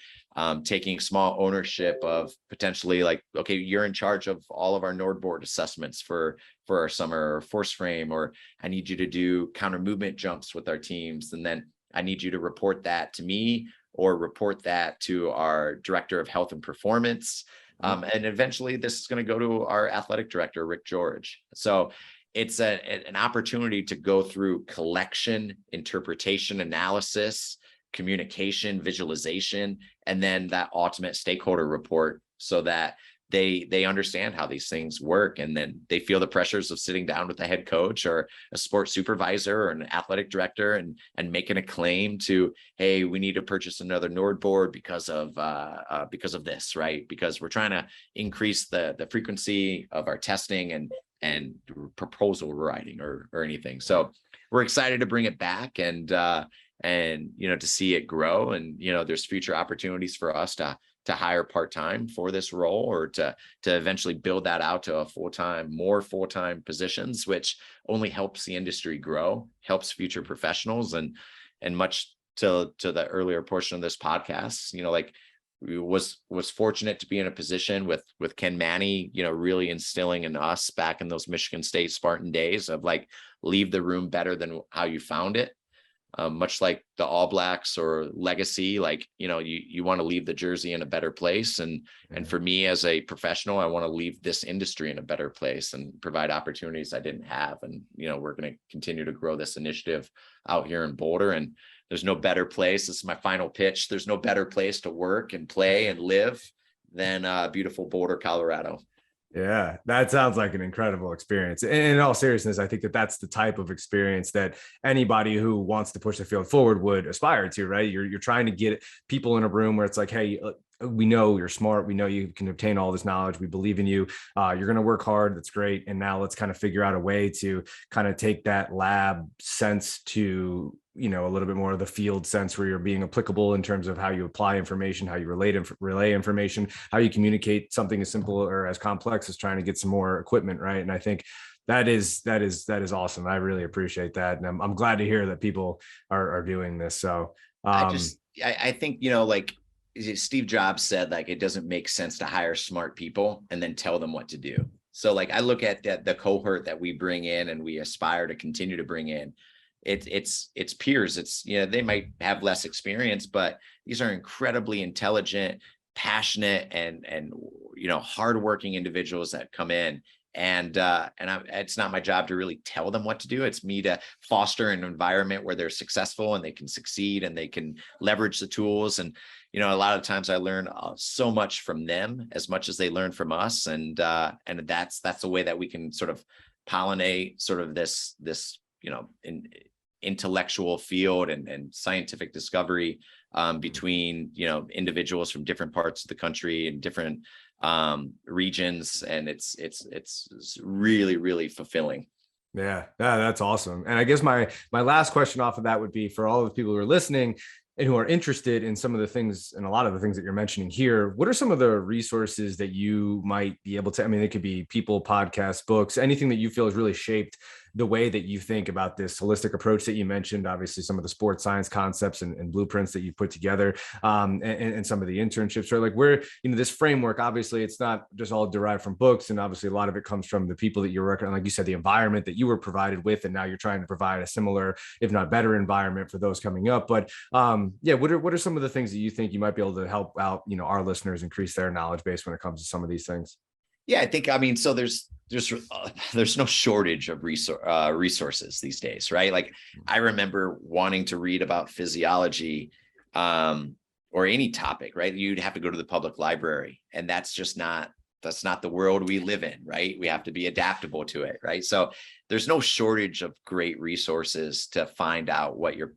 taking small ownership of potentially, like, okay, you're in charge of all of our NordBoard assessments for our summer force frame, or I need you to do counter movement jumps with our teams. And then I need you to report that to me or report that to our director of health and performance. And eventually this is going to go to our athletic director, Rick George. So it's an opportunity to go through collection, interpretation, analysis, communication, visualization, and then that ultimate stakeholder report, so that they understand how these things work, and then they feel the pressures of sitting down with a head coach or a sports supervisor or an athletic director and making a claim to, hey, we need to purchase another NordBoard because of this, right? Because we're trying to increase the frequency of our testing and proposal writing or anything. So we're excited to bring it back and to see it grow, and there's future opportunities for us to hire part-time for this role, or to eventually build that out to more full-time positions, which only helps the industry grow, helps future professionals. And much to the earlier portion of this podcast, like, was fortunate to be in a position with Ken Manny, really instilling in us back in those Michigan State Spartan days of, like, leave the room better than how you found it. Much like the All Blacks or legacy, like, you want to leave the jersey in a better place. And for me as a professional, I want to leave this industry in a better place and provide opportunities I didn't have. And, we're going to continue to grow this initiative out here in Boulder. And there's no better place. This is my final pitch. There's no better place to work and play and live than beautiful Boulder, Colorado. Yeah, that sounds like an incredible experience. And in all seriousness, I think that's the type of experience that anybody who wants to push the field forward would aspire to, right? You're trying to get people in a room where it's like, hey, we know you're smart. We know you can obtain all this knowledge. We believe in you. You're going to work hard. That's great. And now let's kind of figure out a way to kind of take that lab sense to, a little bit more of the field sense, where you're being applicable in terms of how you apply information, how you relay information, how you communicate something as simple or as complex as trying to get some more equipment. Right. And I think that is awesome. I really appreciate that. And I'm glad to hear that people are doing this. So I think, like Steve Jobs said, like, it doesn't make sense to hire smart people and then tell them what to do. So, like, I look at the cohort that we bring in and we aspire to continue to bring in. It's peers. It's, they might have less experience, but these are incredibly intelligent, passionate, and hardworking individuals that come in. And it's not my job to really tell them what to do. It's me to foster an environment where they're successful and they can succeed and they can leverage the tools. And, a lot of times I learn so much from them as much as they learn from us. And that's the way that we can sort of pollinate sort of this intellectual field and scientific discovery between, individuals from different parts of the country and different regions. And it's really, really fulfilling. Yeah, that's awesome. And I guess my last question off of that would be, for all of the people who are listening and who are interested in some of the things and a lot of the things that you're mentioning here, what are some of the resources that you might be able to, it could be people, podcasts, books, anything that you feel has really shaped the way that you think about this holistic approach that you mentioned, obviously some of the sports science concepts and blueprints that you put together, and some of the internships, right? Like where, this framework, obviously it's not just all derived from books, and obviously a lot of it comes from the people that you're working on, like you said, the environment that you were provided with, and now you're trying to provide a similar, if not better, environment for those coming up. But what are some of the things that you think you might be able to help out, our listeners increase their knowledge base when it comes to some of these things? Yeah, I think, so there's no shortage of resources these days, right? Like I remember wanting to read about physiology, or any topic, right? You'd have to go to the public library, and that's not the world we live in, right? We have to be adaptable to it, right? So there's no shortage of great resources to find out what you're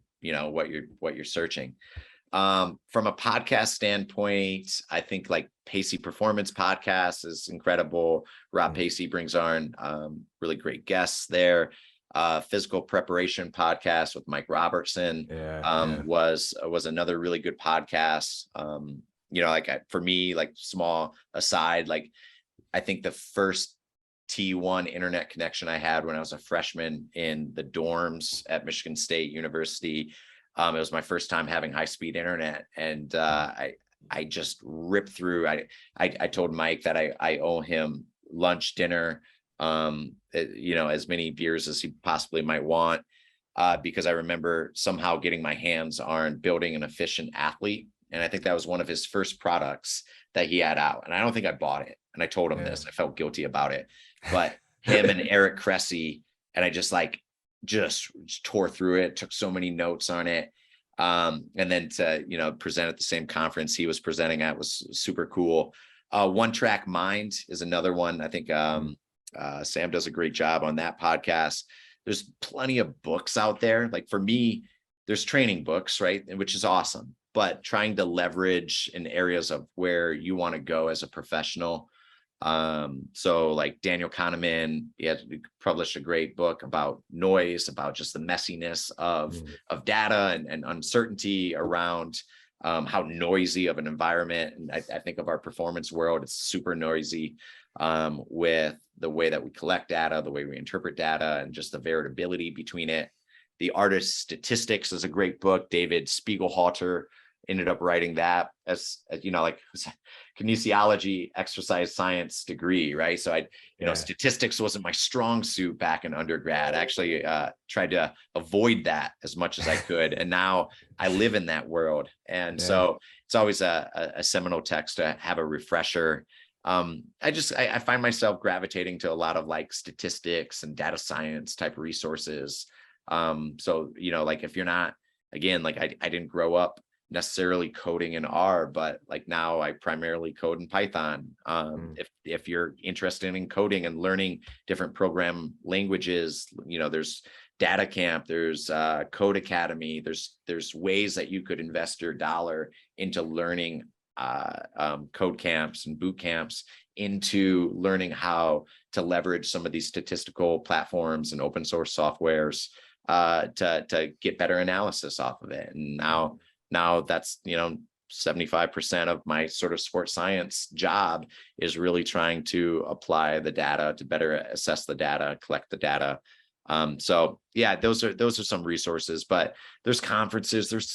searching. From a podcast standpoint, I think like Pacey Performance Podcast is incredible. Rob Pacey brings on really great guests there. Physical Preparation Podcast with Mike Robertson was another really good podcast. For me, like small aside, like I think the first T1 internet connection I had when I was a freshman in the dorms at Michigan State University. It was my first time having high-speed internet, and I just ripped through. I told Mike that I owe him lunch, dinner, as many beers as he possibly might want, because I remember somehow getting my hands on building an efficient athlete, and I think that was one of his first products that he had out, and I don't think I bought it. And I told him this. I felt guilty about it, but him and Eric Cressy, and I just tore through it, took so many notes on it. And then to, present at the same conference he was presenting at was super cool. One Track Mind is another one. I think Sam does a great job on that podcast. There's plenty of books out there. Like for me, there's training books, right? Which is awesome, but trying to leverage in areas of where you want to go as a professional. So like Daniel Kahneman, he had published a great book about noise, about just the messiness of data and uncertainty around how noisy of an environment. And I think of our performance world, it's super noisy with the way that we collect data, the way we interpret data, and just the variability between it. The Art of Statistics is a great book. David Spiegelhalter ended up writing that as like kinesiology, exercise science degree, right? So statistics wasn't my strong suit back in undergrad. I actually tried to avoid that as much as I could, and now I live in that world. And so it's always a seminal text to have a refresher. I find myself gravitating to a lot of like statistics and data science type resources. Like if you're not, again, like I didn't grow up necessarily coding in R, but like now I primarily code in Python. If you're interested in coding and learning different program languages, there's Data Camp, there's Code Academy, there's ways that you could invest your dollar into learning code camps and boot camps, into learning how to leverage some of these statistical platforms and open source softwares to get better analysis off of it. And now that's 75% of my sort of sports science job is really trying to apply the data to better assess the data, collect the data. Those are some resources, but there's conferences, the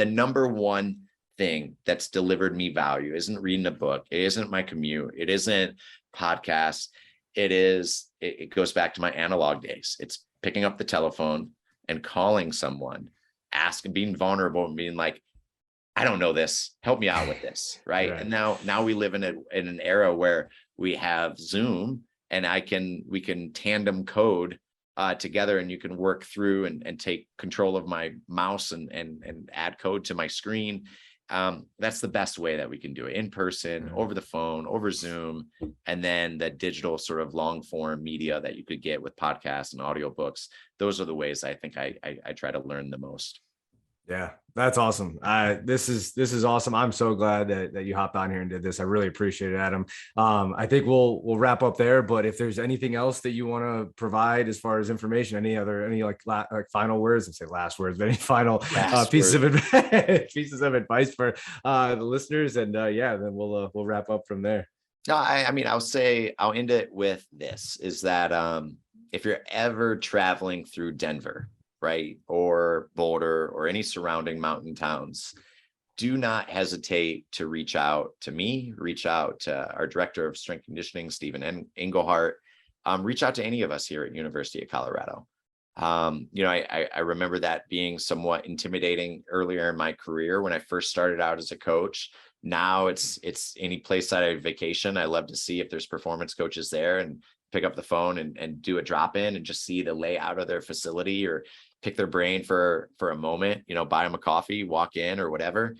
number one thing that's delivered me value isn't reading a book. It isn't my commute. It isn't podcasts. It goes back to my analog days. It's picking up the telephone and calling someone, being vulnerable and being like, I don't know this, help me out with this. Right. And now we live in an era where we have Zoom, and we can tandem code together, and you can work through and take control of my mouse and add code to my screen. That's the best way that we can do it, in person, over the phone, over Zoom, and then the digital sort of long form media that you could get with podcasts and audiobooks. Those are the ways I think I try to learn the most. Yeah, that's awesome. This is awesome. I'm so glad that you hopped on here and did this. I really appreciate it, Adam. I think we'll wrap up there, but if there's anything else that you want to provide as far as information, any final words, and say last words, but any final pieces of advice for the listeners, and then we'll wrap up from there. No, I mean, I'll end it with this is that if you're ever traveling through Denver, right, or Boulder or any surrounding mountain towns, do not hesitate to reach out to me, reach out to our director of strength conditioning, Stephen Englehart, reach out to any of us here at University of Colorado. I remember that being somewhat intimidating earlier in my career when I first started out as a coach. Now it's any place that I vacation, I love to see if there's performance coaches there and pick up the phone and do a drop in and just see the layout of their facility or pick their brain for a moment, buy them a coffee, walk in or whatever.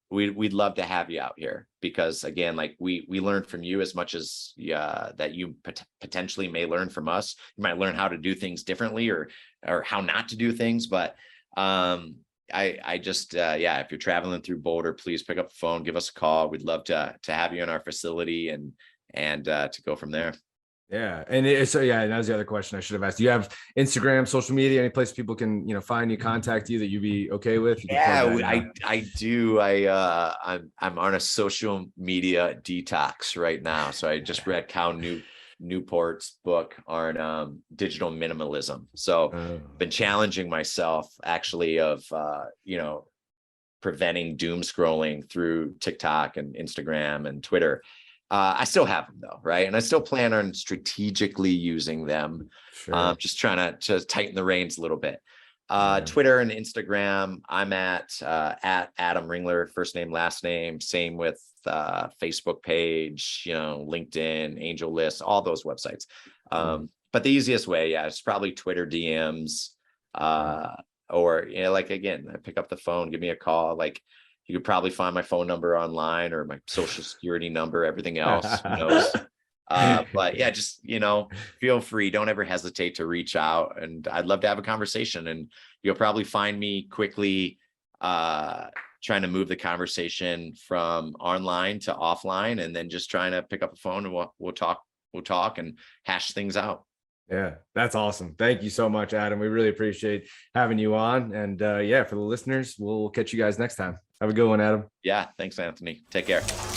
We'd love to have you out here because again, like we learn from you as much as that you potentially may learn from us. You might learn how to do things differently or how not to do things. But I just if you're traveling through Boulder, please pick up the phone, give us a call. We'd love to have you in our facility and to go from there. Yeah. And and that was the other question I should have asked. Do you have Instagram, social media, any place people can, find you, contact you that you'd be okay with? I do. I'm on a social media detox right now. So I just read Cal Newport's book on digital minimalism. So been challenging myself actually of, preventing doom scrolling through TikTok and Instagram and Twitter. I still have them though, right? And I still plan on strategically using them. Sure. Just trying to tighten the reins a little bit. Twitter and Instagram, I'm at Adam Ringler, first name, last name. Same with Facebook page, LinkedIn, Angel List, all those websites. But the easiest way, it's probably Twitter DMs, or again, pick up the phone, give me a call. Like you could probably find my phone number online or my social security number, everything else, who knows. But yeah, just, feel free. Don't ever hesitate to reach out and I'd love to have a conversation and you'll probably find me quickly, trying to move the conversation from online to offline and then just trying to pick up the phone and we'll talk and hash things out. Yeah, that's awesome. Thank you so much, Adam. We really appreciate having you on. And for the listeners, we'll catch you guys next time. Have a good one, Adam. Yeah. Thanks, Anthony. Take care.